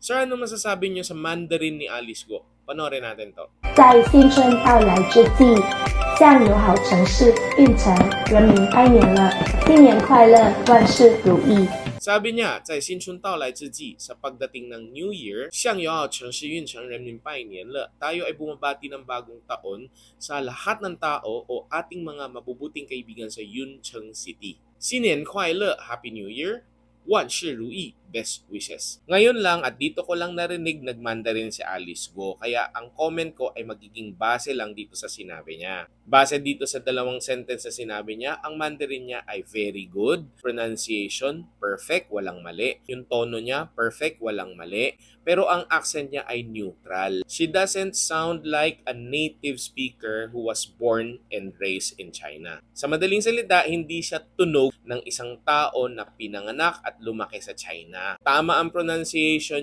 Sir, ano masasabi niyo sa Mandarin ni Alice Guo? Panoorin natin to. 在新春到来之际，向友好城市运城人民拜年了，新年快乐，万事如意。 Sabi niya, 在新春到来之际, sa pagdating ng New Year, 向友好城市运城人民拜年了. Tayo ay bumabati ng bagong taon sa lahat ng tao o ating mga mabubuting kaibigan sa Yuncheng City. 新年快乐, Happy New Year! 万事如意, best wishes. Ngayon lang at dito ko lang narinig nagmandarin si Alice Guo, kaya ang comment ko ay magiging base lang dito sa sinabi niya. Base dito sa dalawang sentence na sinabi niya, ang Mandarin niya ay very good. Pronunciation, perfect, walang mali. Yung tono niya, perfect, walang mali. Pero ang accent niya ay neutral. She doesn't sound like a native speaker who was born and raised in China. Sa madaling salita, hindi siya tunog ng isang tao na pinanganak at lumaki sa China. Tama ang pronunciation